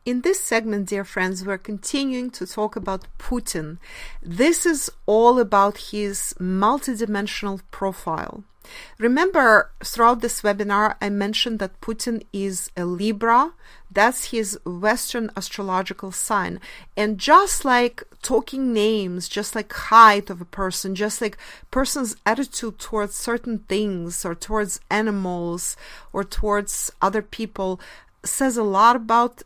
In this segment, dear friends, we're continuing to talk about Putin. This is all about his multidimensional profile. Remember, throughout this webinar, I mentioned that Putin is a Libra. That's his Western astrological sign. And just like talking names, just like height of a person, just like person's attitude towards certain things or towards animals or towards other people says a lot about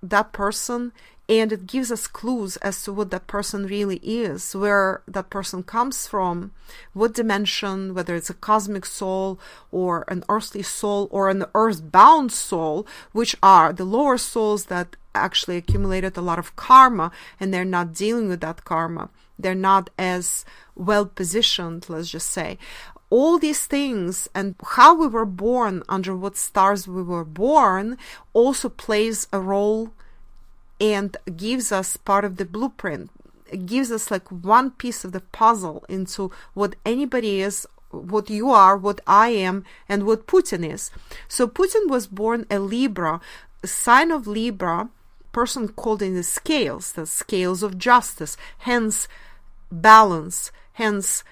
that person, and it gives us clues as to what that person really is, where that person comes from, what dimension, whether it's a cosmic soul or an earthly soul or an earthbound soul, which are the lower souls that actually accumulated a lot of karma and they're not dealing with that karma. They're not as well positioned, let's just say. All these things and how we were born, under what stars we were born, also plays a role and gives us part of the blueprint. It gives us like one piece of the puzzle into what anybody is, what you are, what I am, and what Putin is. So Putin was born a Libra, a sign of Libra, person called in the scales of justice, hence balance, hence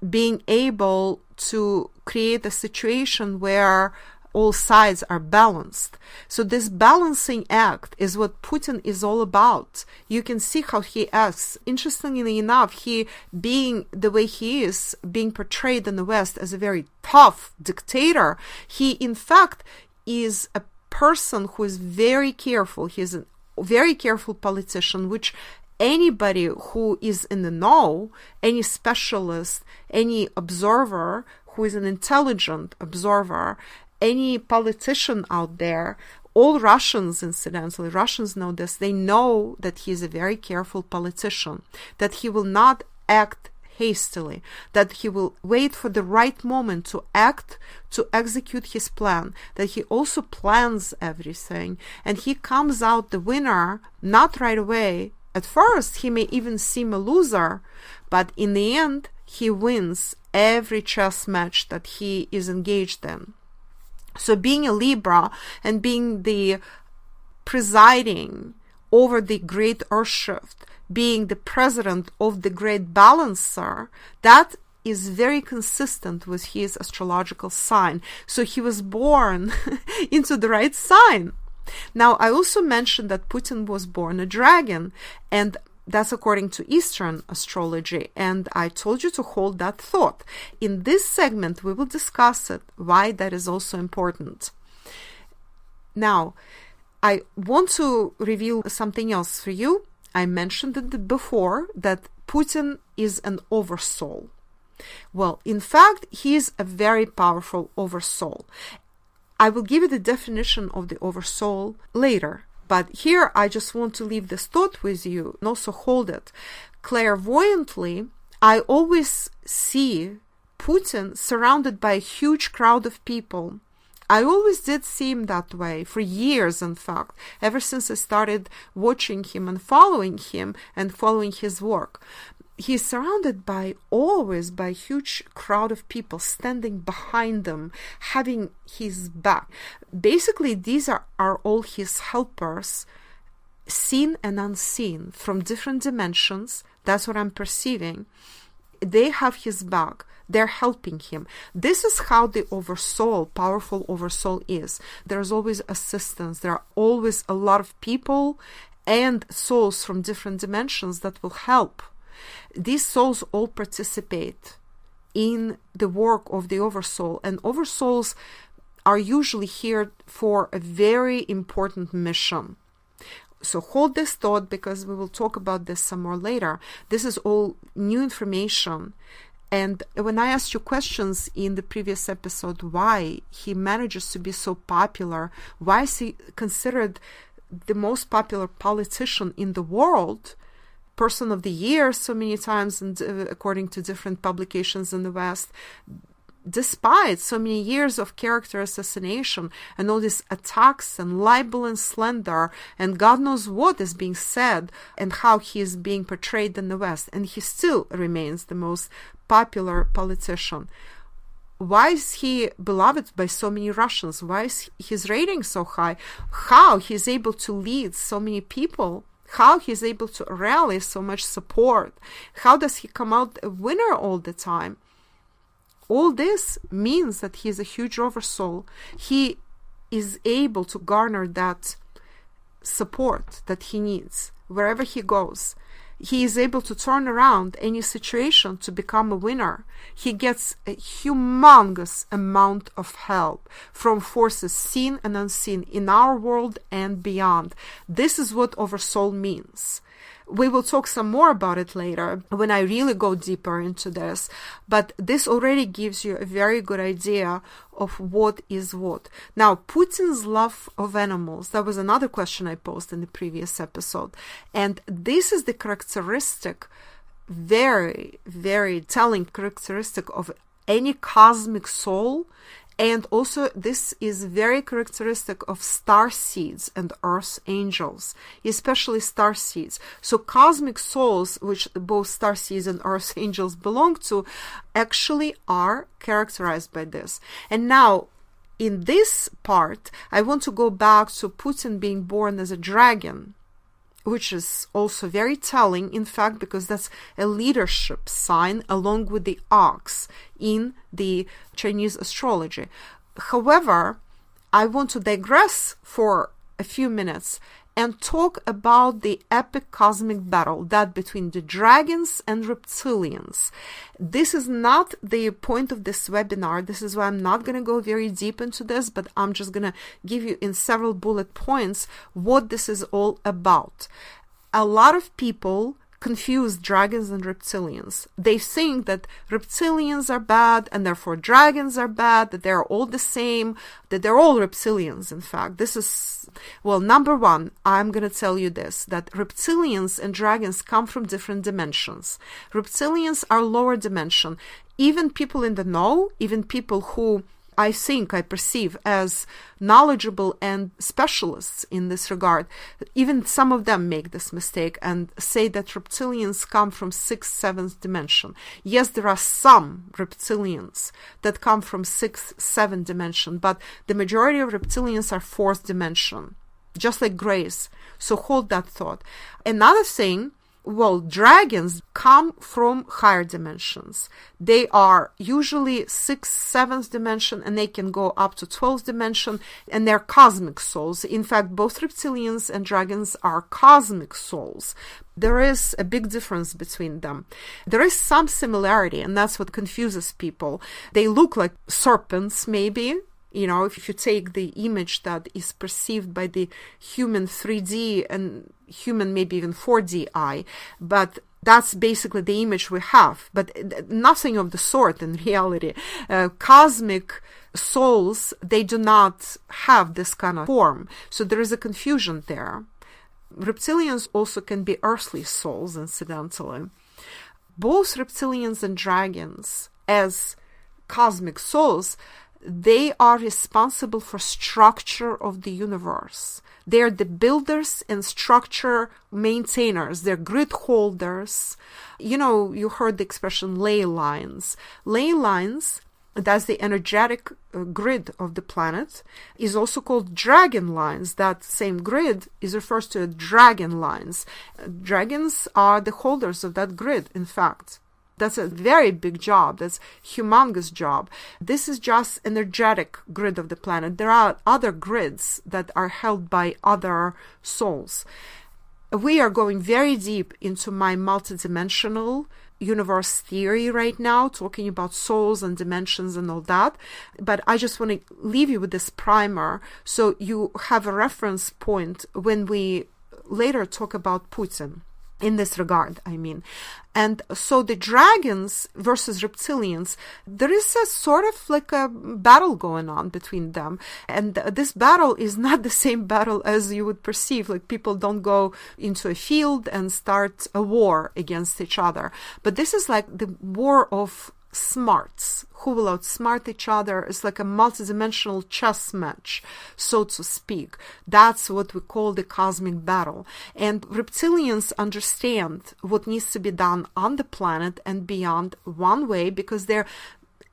being able to create a situation where all sides are balanced. So this balancing act is what Putin is all about. You can see how he acts. Interestingly enough, he, being the way he is, being portrayed in the West as a very tough dictator, he in fact is a person who is very careful. He's a very careful politician, which anybody who is in the know, any specialist, any observer who is an intelligent observer, any politician out there, all Russians, incidentally, Russians know this, they know that he is a very careful politician, that he will not act hastily, that he will wait for the right moment to act, to execute his plan, that he also plans everything, and he comes out the winner, not right away. At first, he may even seem a loser, but in the end, he wins every chess match that he is engaged in. So being a Libra and being the presiding over the great earth shift, being the president of the great balancer, that is very consistent with his astrological sign. So he was born into the right sign. Now, I also mentioned that Putin was born a dragon, and that's according to Eastern astrology, and I told you to hold that thought. In this segment, we will discuss it, why that is also important. Now, I want to reveal something else for you. I mentioned it before, that Putin is an oversoul. Well, in fact, he is a very powerful oversoul. I will give you the definition of the oversoul later. But here I just want to leave this thought with you and also hold it. Clairvoyantly, I always see Putin surrounded by a huge crowd of people. I always did see him that way for years, in fact, ever since I started watching him and following his work. He's surrounded always by a huge crowd of people standing behind him, having his back. Basically, these are all his helpers, seen and unseen, from different dimensions. That's what I'm perceiving. They have his back. They're helping him. This is how the oversoul, powerful oversoul is. There's always assistance. There are always a lot of people and souls from different dimensions that will help. These souls all participate in the work of the oversoul, and oversouls are usually here for a very important mission. So hold this thought, because we will talk about this some more later. This is all new information. And when I asked you questions in the previous episode, why he manages to be so popular, why is he considered the most popular politician in the world, person of the year so many times, and according to different publications in the West, despite so many years of character assassination and all these attacks and libel and slander and God knows what is being said and how he is being portrayed in the West, and he still remains the most popular politician. Why is he beloved by so many Russians? Why is his rating so high? How he's able to lead so many people? How he's able to rally so much support? How does he come out a winner all the time? All this means that he is a huge oversoul. He is able to garner that support that he needs wherever he goes. He is able to turn around any situation to become a winner. He gets a humongous amount of help from forces seen and unseen in our world and beyond. This is what oversoul means. We will talk some more about it later when I really go deeper into this, but this already gives you a very good idea of what is what. Now, Putin's love of animals, that was another question I posed in the previous episode, and this is the characteristic, very, very telling characteristic of any cosmic soul. And also, this is very characteristic of star seeds and earth angels, especially star seeds. So cosmic souls, which both star seeds and earth angels belong to, actually are characterized by this. And now, in this part, I want to go back to Putin being born as a dragon, which is also very telling, in fact, because that's a leadership sign along with the ox in the Chinese astrology. However, I want to digress for a few minutes and talk about the epic cosmic battle, that between the dragons and reptilians. This is not the point of this webinar. This is why I'm not going to go very deep into this, but I'm just going to give you in several bullet points what this is all about. A lot of people confuse dragons and reptilians. They think that reptilians are bad and therefore dragons are bad, that they're all the same, that they're all reptilians, in fact. This is, well, number one, I'm going to tell you this, that reptilians and dragons come from different dimensions. Reptilians are lower dimension. Even people in the know, even people who I perceive as knowledgeable and specialists in this regard, even some of them make this mistake and say that reptilians come from 6th, 7th dimension. Yes, there are some reptilians that come from 6th, 7th dimension, but the majority of reptilians are 4th dimension, just like grays. So hold that thought. Another thing, well, dragons come from higher dimensions. They are usually 6th, 7th dimension, and they can go up to 12th dimension, and they're cosmic souls. In fact, both reptilians and dragons are cosmic souls. There is a big difference between them. There is some similarity, and that's what confuses people. They look like serpents, maybe. You know, if you take the image that is perceived by the human 3D and human maybe even 4D eye, but that's basically the image we have, but nothing of the sort in reality. Cosmic souls, they do not have this kind of form, so there is a confusion there. Reptilians also can be earthly souls, incidentally. Both reptilians and dragons, as cosmic souls, they are responsible for structure of the universe. They are the builders and structure maintainers. They're grid holders. You know, you heard the expression ley lines. Ley lines, that's the energetic grid of the planet, is also called dragon lines. That same grid is referred to as dragon lines. Dragons are the holders of that grid, in fact. That's a very big job. That's a humongous job. This is just energetic grid of the planet. There are other grids that are held by other souls. We are going very deep into my multidimensional universe theory right now, talking about souls and dimensions and all that. But I just want to leave you with this primer so you have a reference point when we later talk about Putin. In this regard, I mean. And so the dragons versus reptilians, there is a sort of like a battle going on between them. And this battle is not the same battle as you would perceive. Like, people don't go into a field and start a war against each other. But this is like the war of smarts. Who will outsmart each other? It's like a multidimensional chess match, so to speak. That's what we call the cosmic battle. And reptilians understand what needs to be done on the planet and beyond one way, because they're,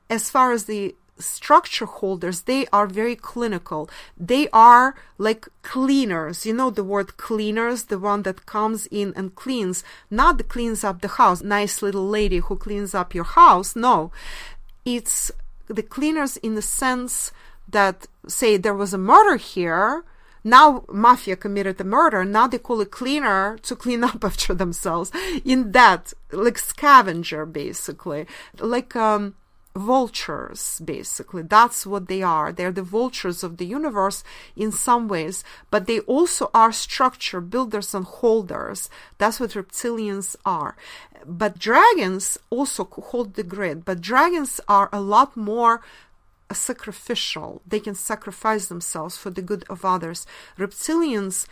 as far as the structure holders, they are very clinical. They are like cleaners. You know the word cleaners, the one that comes in and cleans, not the cleans up the house, nice little lady who cleans up your house. No, it's the cleaners in the sense that, say, there was a murder here. Now mafia committed a murder. Now they call a cleaner to clean up after themselves. In that, like scavenger, basically, like vultures, basically. That's what they are. They're the vultures of the universe in some ways, but they also are structure builders and holders. That's what reptilians are. But dragons also hold the grid, but dragons are a lot more sacrificial. They can sacrifice themselves for the good of others. Reptilians,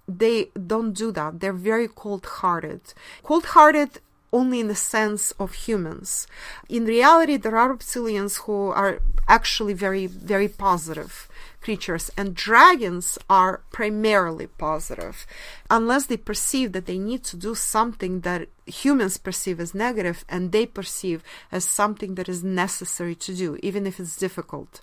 they don't do that. They're very cold-hearted. Cold-hearted only in the sense of humans. In reality, there are reptilians who are actually very, very positive creatures, and dragons are primarily positive, unless they perceive that they need to do something that humans perceive as negative and they perceive as something that is necessary to do, even if it's difficult.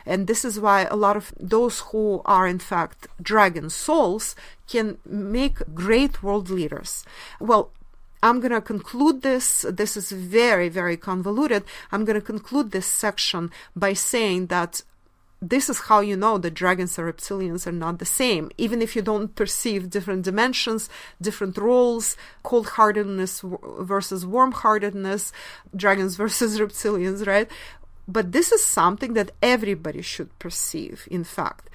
And this is why a lot of those who are in fact dragon souls can make great world leaders. Well, I'm going to conclude this. This is very, very convoluted. I'm going to conclude this section by saying that this is how you know that dragons and reptilians are not the same. Even if you don't perceive different dimensions, different roles, cold-heartedness versus warm-heartedness, dragons versus reptilians, right? But this is something that everybody should perceive, in fact.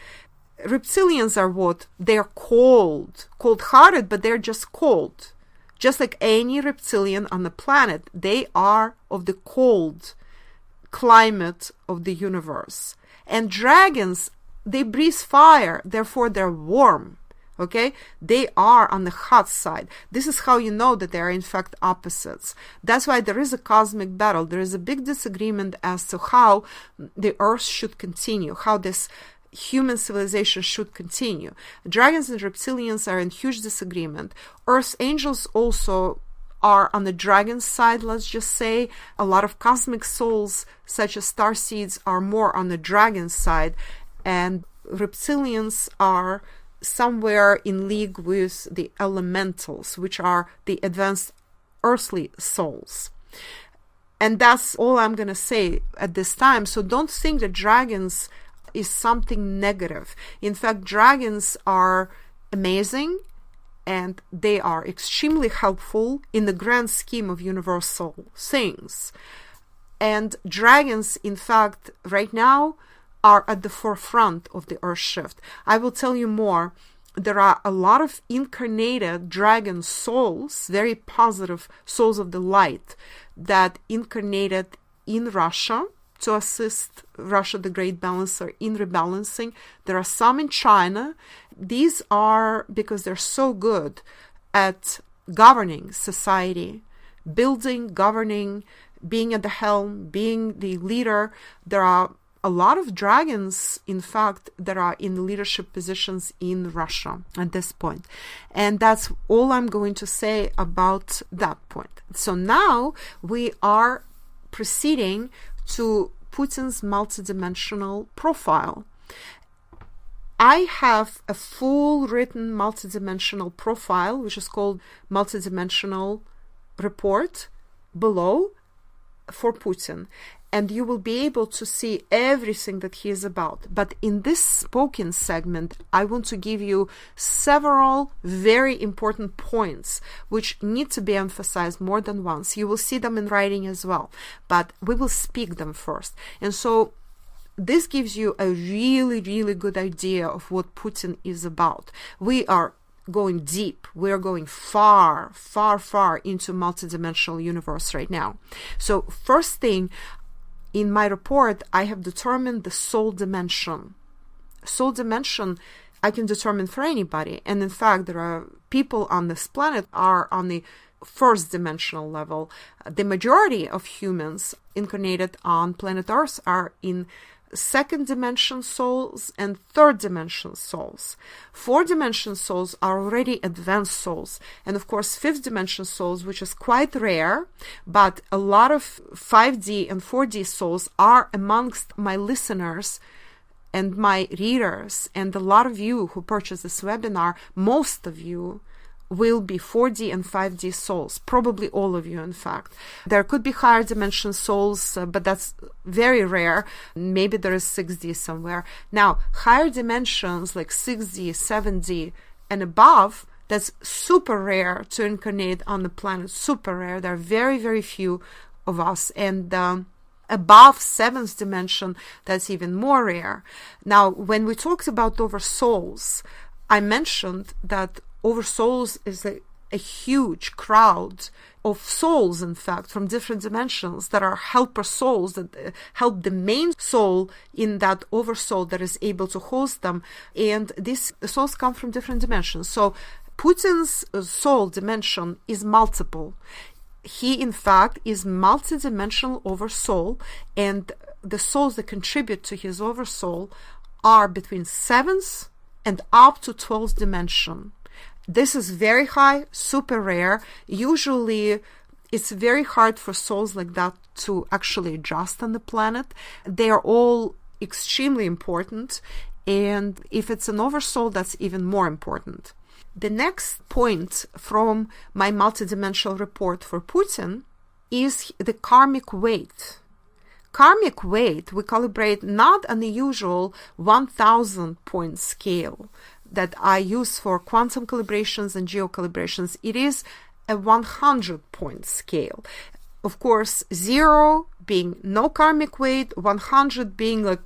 Reptilians are what? They're cold-hearted, but they're just cold. Just like any reptilian on the planet, they are of the cold climate of the universe. And dragons, they breathe fire, therefore they're warm, okay? They are on the hot side. This is how you know that they are in fact opposites. That's why there is a cosmic battle. There is a big disagreement as to how the Earth should continue, how this human civilization should continue. Dragons and reptilians are in huge disagreement. Earth's angels also are on the dragon side, let's just say. A lot of cosmic souls, such as starseeds, are more on the dragon side, and reptilians are somewhere in league with the elementals, which are the advanced earthly souls. And that's all I'm going to say at this time. So don't think that dragons is something negative. In fact, dragons are amazing and they are extremely helpful in the grand scheme of universal things. And dragons, in fact, right now are at the forefront of the Earth shift. I will tell you more. There are a lot of incarnated dragon souls, very positive souls of the light, that incarnated in Russia to assist Russia, the Great Balancer, in rebalancing. There are some in China. These are because they're so good at governing society, building, governing, being at the helm, being the leader. There are a lot of dragons, in fact, that are in leadership positions in Russia at this point. And that's all I'm going to say about that point. So now we are proceeding to Putin's multidimensional profile. I have a full written multidimensional profile, which is called Multidimensional Report, below for Putin. And you will be able to see everything that he is about. But in this spoken segment, I want to give you several very important points which need to be emphasized more than once. You will see them in writing as well, but we will speak them first. And so this gives you a really, really good idea of what Putin is about. We are going deep. We are going far, far, far into multidimensional universe right now. So first thing, in my report, I have determined the soul dimension. Soul dimension I can determine for anybody. And in fact, there are people on this planet are on the first dimensional level. The majority of humans incarnated on planet Earth are in second dimension souls and third dimension souls. Fourth dimension souls are already advanced souls. And of course, fifth dimension souls, which is quite rare, but a lot of 5D and 4D souls are amongst my listeners and my readers. And a lot of you who purchase this webinar, most of you will be 4D and 5D souls, probably all of you, in fact. There could be higher dimension souls, but that's very rare. Maybe there is 6D somewhere. Now, higher dimensions like 6D, 7D, and above, that's super rare to incarnate on the planet, super rare. There are very, very few of us. And above 7th dimension, that's even more rare. Now, when we talked about over souls, I mentioned that over souls is a huge crowd of souls, in fact, from different dimensions that are helper souls that help the main soul in that oversoul that is able to host them. And these souls come from different dimensions. So Putin's soul dimension is multiple. He, in fact, is multidimensional oversoul, and the souls that contribute to his oversoul are between 7th and up to 12th dimension. This is very high, super rare. Usually, it's very hard for souls like that to actually adjust on the planet. They are all extremely important, and if it's an oversoul, that's even more important. The next point from my multidimensional report for Putin is the karmic weight. Karmic weight, we calibrate not on the usual 1,000 point scale that I use for quantum calibrations and geocalibrations. It is a 100 point scale. Of course, 0 being no karmic weight, 100 being like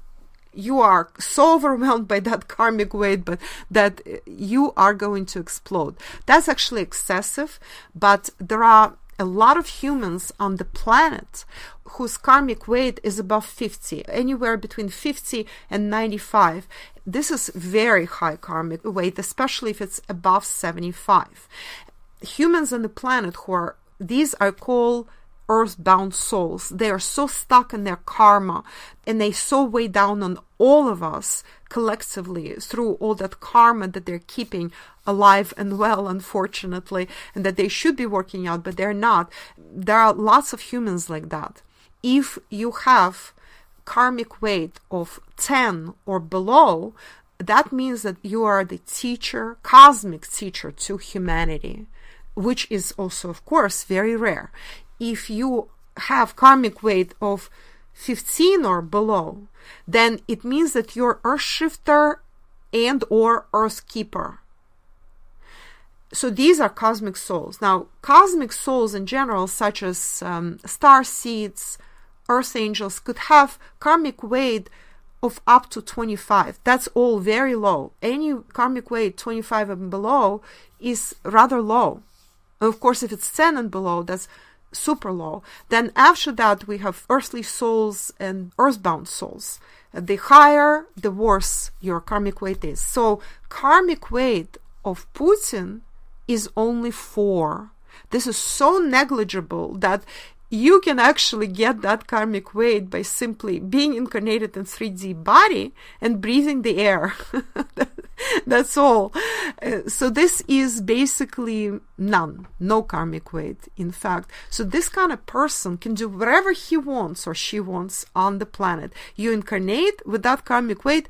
you are so overwhelmed by that karmic weight, but that you are going to explode. That's actually excessive, but there are a lot of humans on the planet whose karmic weight is above 50, anywhere between 50 and 95. This is very high karmic weight, especially if it's above 75. Humans on the planet these are called earthbound souls. They are so stuck in their karma, and they so weigh down on all of us collectively through all that karma that they're keeping alive and well, unfortunately, and that they should be working out, but they're not. There are lots of humans like that. If you have karmic weight of 10 or below, that means that you are the teacher, cosmic teacher to humanity, which is also, of course, very rare. If you have karmic weight of 15 or below, then it means that you're earth shifter and or earth keeper. So these are cosmic souls. Now, cosmic souls in general, such as star seeds, earth angels, could have karmic weight of up to 25. That's all very low. Any karmic weight 25 and below is rather low. Of course, if it's 10 and below, that's super low. Then after that, we have earthly souls and earthbound souls. The higher, the worse your karmic weight is. So karmic weight of Putin is only 4. This is so negligible that you can actually get that karmic weight by simply being incarnated in 3D body and breathing the air. That's all. So this is basically no karmic weight, in fact. So this kind of person can do whatever he wants or she wants on the planet. You incarnate with that karmic weight,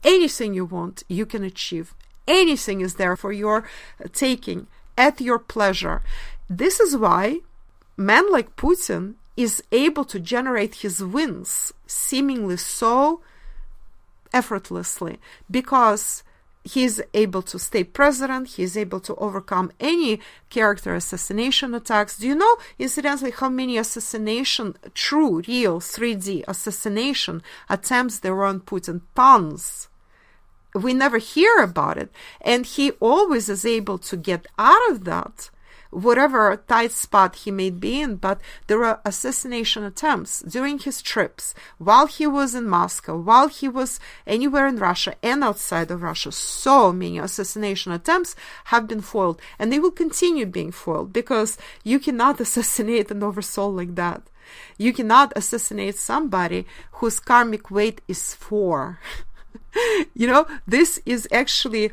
anything you want, you can achieve. Anything is there for your taking at your pleasure. This is why man like Putin is able to generate his wins seemingly so effortlessly, because he's able to stay president, he's able to overcome any character assassination attacks. Do you know, incidentally, how many assassination, true, real 3D assassination attempts there were on Putin? Tons. We never hear about it. And he always is able to get out of that, whatever tight spot he may be in. But there were assassination attempts during his trips, while he was in Moscow, while he was anywhere in Russia and outside of Russia. So many assassination attempts have been foiled, and they will continue being foiled, because you cannot assassinate an oversoul like that. You cannot assassinate somebody whose karmic weight is 4. This is actually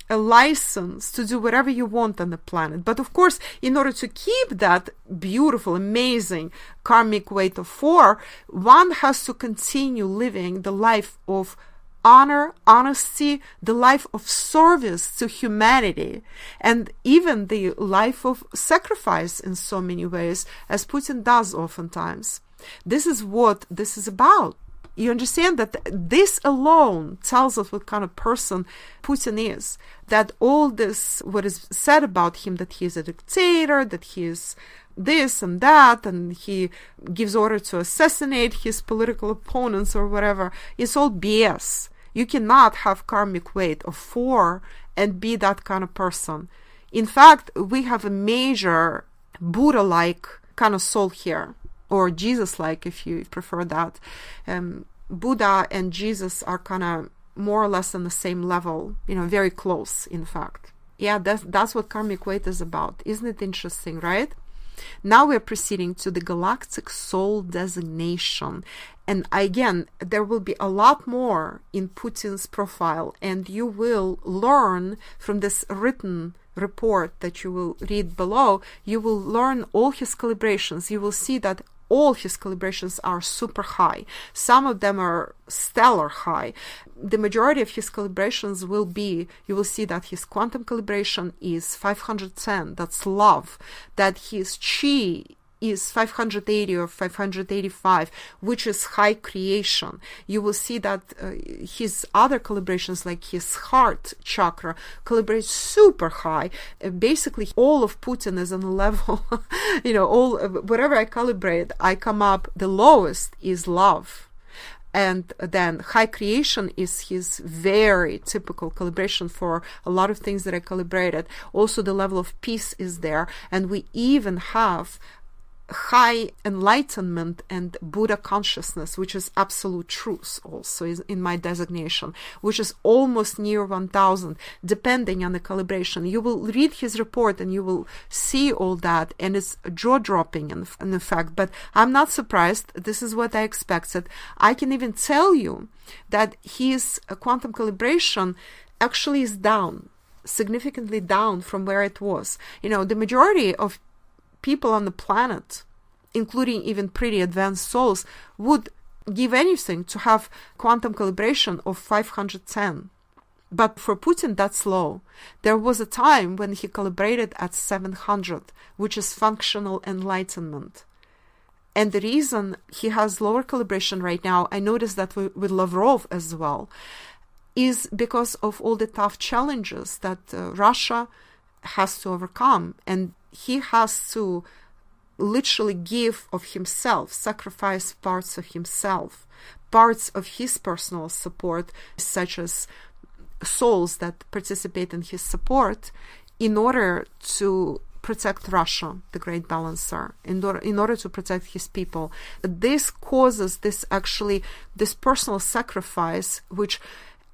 a license to do whatever you want on the planet. But of course, in order to keep that beautiful, amazing karmic weight of 4, one has to continue living the life of honor, honesty, the life of service to humanity, and even the life of sacrifice in so many ways, as Putin does oftentimes. This is what this is about. You understand that this alone tells us what kind of person Putin is. That all this, what is said about him, that he is a dictator, that he is this and that, and he gives order to assassinate his political opponents or whatever, is all BS. You cannot have karmic weight of 4 and be that kind of person. In fact, we have a major Buddha-like kind of soul here, or Jesus-like if you prefer that. Buddha and Jesus are kind of more or less on the same level, very close, in fact. Yeah, that's what karmic weight is about. Isn't it interesting, right? Now we're proceeding to the galactic soul designation. And again, there will be a lot more in Putin's profile, and you will learn from this written report that you will read below, you will learn all his calibrations. You will see that all his calibrations are super high. Some of them are stellar high. The majority of his calibrations will be, you will see that his quantum calibration is 510, that's love, that his chi is 580 or 585, which is high creation. You will see that his other calibrations, like his heart chakra, calibrates super high. Basically, all of Putin is on a level, whatever I calibrate, I come up, the lowest is love. And then high creation is his very typical calibration for a lot of things that I calibrated. Also, the level of peace is there. And we even have high enlightenment and Buddha consciousness, which is absolute truth also is in my designation, which is almost near 1000, depending on the calibration. You will read his report and you will see all that, and it's jaw-dropping in fact, but I'm not surprised. This is what I expected. I can even tell you that his quantum calibration actually is down, significantly down from where it was. The majority of people on the planet, including even pretty advanced souls, would give anything to have quantum calibration of 510. But for Putin, that's low. There was a time when he calibrated at 700, which is functional enlightenment. And the reason he has lower calibration right now, I noticed that with Lavrov as well, is because of all the tough challenges that Russia has to overcome. And he has to literally give of himself, sacrifice parts of himself, parts of his personal support, such as souls that participate in his support, in order to protect Russia, the great balancer, in order to protect his people. This causes this personal sacrifice, which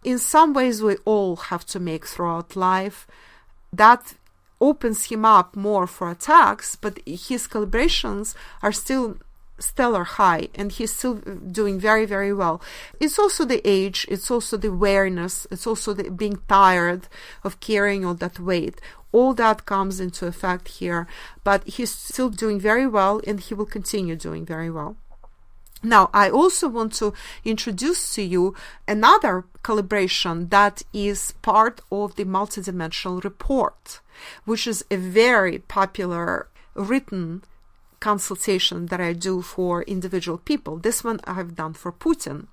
in some ways we all have to make throughout life. That opens him up more for attacks, but his calibrations are still stellar high, and he's still doing very, very well. It's also the age, it's also the awareness, it's also the being tired of carrying all that weight. All that comes into effect here, but he's still doing very well, and he will continue doing very well. Now, I also want to introduce to you another calibration that is part of the multidimensional report, which is a very popular written consultation that I do for individual people. This one I have done for Putin.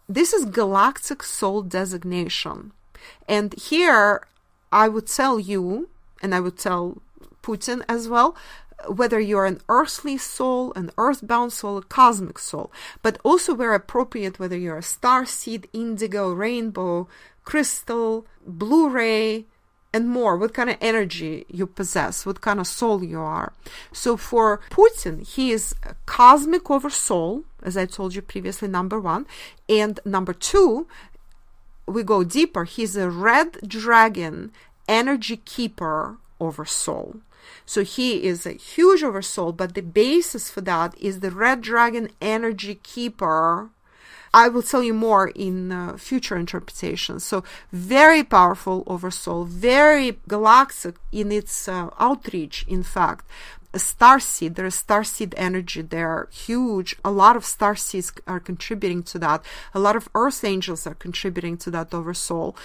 This is galactic soul designation. And here I would tell you, and I would tell Putin as well, whether you're an earthly soul, an earthbound soul, a cosmic soul, but also where appropriate, whether you're a star seed, indigo, rainbow, crystal, blue ray, and more, what kind of energy you possess, what kind of soul you are. So for Putin, he is a cosmic oversoul, as I told you previously, number one. And number two, we go deeper, he's a red dragon energy keeper oversoul. So he is a huge oversoul, but the basis for that is the red dragon energy keeper. I will tell you more in future interpretations. So very powerful oversoul, very galactic in its outreach, in fact. A starseed, there is starseed energy there, huge. A lot of starseeds are contributing to that. A lot of earth angels are contributing to that oversoul.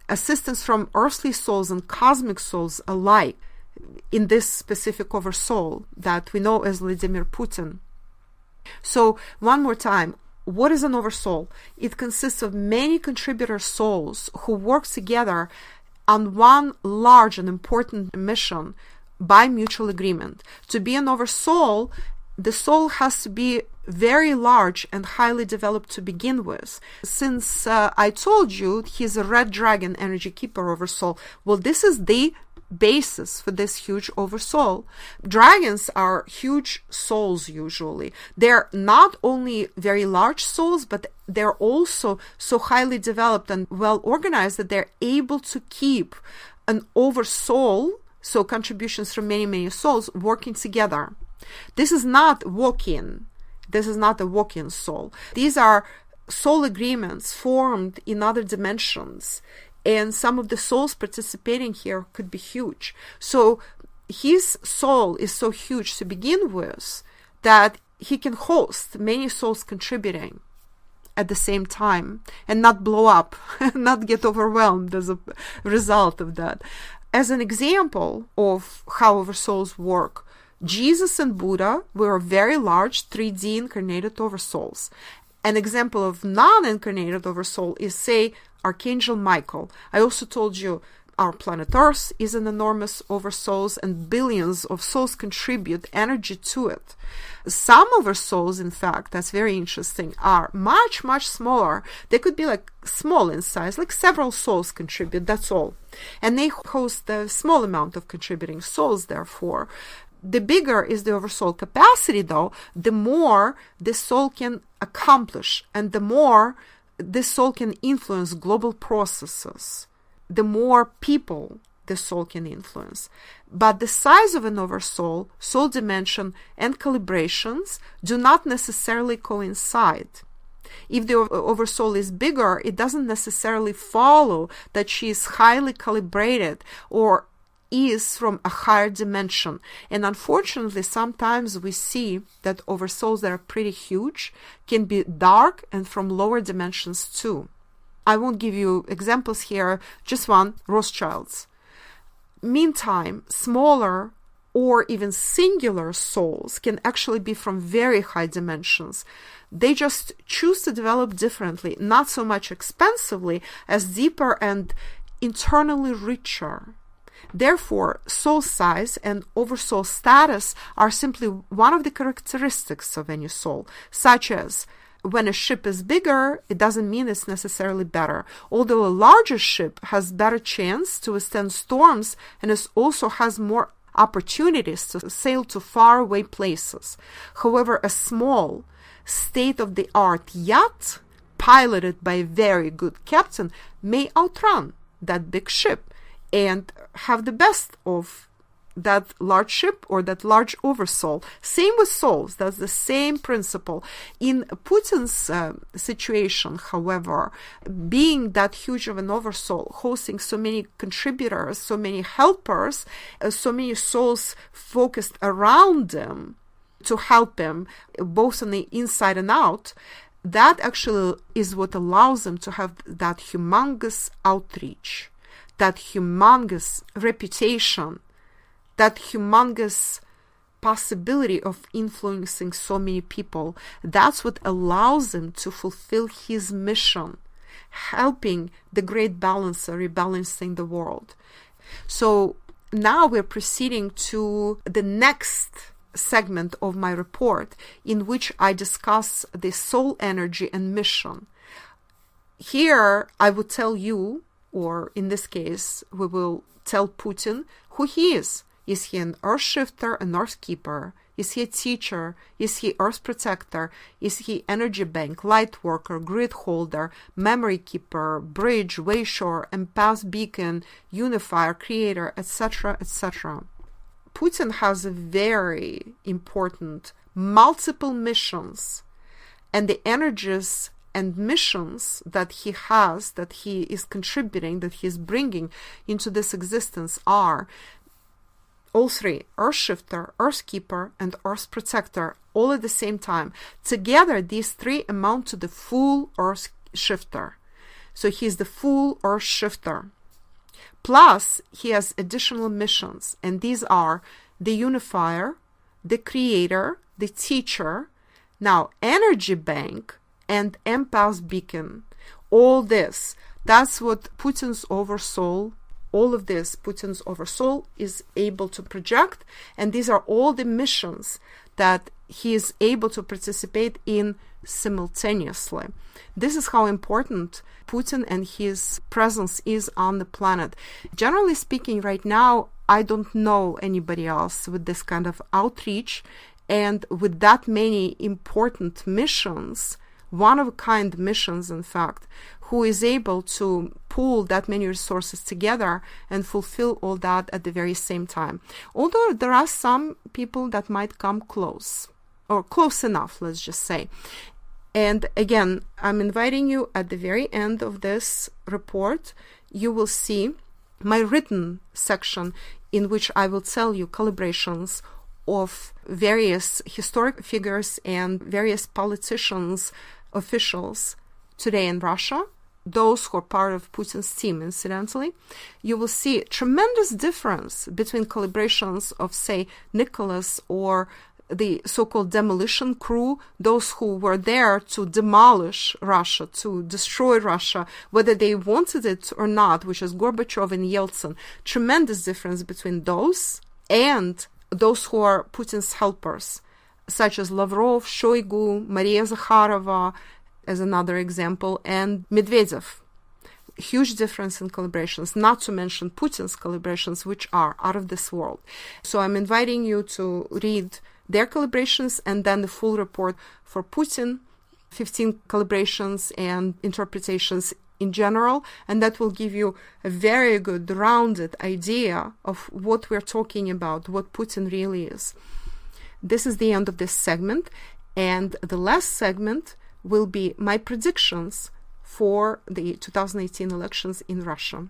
Assistance from earthly souls and cosmic souls alike in this specific oversoul that we know as Vladimir Putin. So one more time, what is an oversoul? It consists of many contributor souls who work together on one large and important mission by mutual agreement. To be an oversoul, the soul has to be very large and highly developed to begin with. Since I told you he's a red dragon energy keeper oversoul, well, this is the basis for this huge oversoul. Dragons are huge souls usually. They're not only very large souls, but they're also so highly developed and well organized that they're able to keep an oversoul, so contributions from many souls, working together. This is not walk-in. This is not a walk-in soul. These are soul agreements formed in other dimensions. And some of the souls participating here could be huge. So his soul is so huge to begin with that he can host many souls contributing at the same time and not blow up, not get overwhelmed as a result of that. As an example of how oversouls work, Jesus and Buddha were very large 3D incarnated oversouls. An example of non-incarnated oversoul is, say, Archangel Michael. I also told you our planet Earth is an enormous oversouls and billions of souls contribute energy to it. Some oversouls, in fact, that's very interesting, are much smaller. They could be like small in size, like several souls contribute, that's all. And they host a small amount of contributing souls, therefore. The bigger is the oversoul capacity, though, the more the soul can accomplish and the more the soul can influence global processes, the more people the soul can influence. But the size of an oversoul, soul dimension, and calibrations do not necessarily coincide. If the oversoul is bigger, it doesn't necessarily follow that she is highly calibrated or is from a higher dimension. And unfortunately, sometimes we see that oversouls that are pretty huge can be dark and from lower dimensions too. I won't give you examples here, just one, Rothschilds. Meantime, smaller or even singular souls can actually be from very high dimensions. They just choose to develop differently, not so much expensively as deeper and internally richer. Therefore, soul size and oversoul status are simply one of the characteristics of any soul, such as when a ship is bigger, it doesn't mean it's necessarily better. Although a larger ship has better chance to withstand storms and it also has more opportunities to sail to faraway places. However, a small, state-of-the-art yacht, piloted by a very good captain, may outrun that big ship and have the best of that large ship or that large oversoul. Same with souls. That's the same principle. In Putin's situation, however, being that huge of an oversoul, hosting so many contributors, so many helpers, so many souls focused around him to help him, both on the inside and out, that actually is what allows him to have that humongous outreach, that humongous reputation, that humongous possibility of influencing so many people. That's what allows him to fulfill his mission, helping the great balancer, rebalancing the world. So now we're proceeding to the next segment of my report, in which I discuss the soul energy and mission. Here I would tell you, or in this case, we will tell Putin who he is. Is he an earth shifter, an earth keeper? Is he a teacher? Is he earth protector? Is he energy bank, light worker, grid holder, memory keeper, bridge, wayshower, empath beacon, unifier, creator, etc., etc.? Putin has a very important multiple missions, and the energies and missions that he has, that he is contributing, that he is bringing into this existence are all three: Earth Shifter, Earth Keeper, and Earth Protector, all at the same time. Together, these three amount to the full Earth Shifter. So he's the full Earth Shifter. Plus, he has additional missions, and these are the Unifier, the Creator, the Teacher, now Energy Bank, and Empath Beacon. All this, that's what Putin's Oversoul, all of this, Putin's Oversoul is able to project, and these are all the missions that he is able to participate in simultaneously. This is how important Putin and his presence is on the planet. Generally speaking, right now, I don't know anybody else with this kind of outreach and with that many important missions, one-of-a-kind missions, in fact, who is able to pull that many resources together and fulfill all that at the very same time. Although there are some people that might come close, or close enough, let's just say. And again, I'm inviting you at the very end of this report, you will see my written section in which I will tell you calibrations of various historic figures and various politicians, officials today in Russia, those who are part of Putin's team, incidentally. You will see a tremendous difference between calibrations of, say, Nicholas or the so-called demolition crew, those who were there to demolish Russia, to destroy Russia, whether they wanted it or not, which is Gorbachev and Yeltsin. Tremendous difference between those and those who are Putin's helpers, such as Lavrov, Shoigu, Maria Zakharova, as another example, and Medvedev. Huge difference in calibrations, not to mention Putin's calibrations, which are out of this world. So I'm inviting you to read their calibrations and then the full report for Putin, 15 calibrations and interpretations in general, and that will give you a very good rounded idea of what we're talking about, what Putin really is. This is the end of this segment, and the last segment will be my predictions for the 2018 elections in Russia.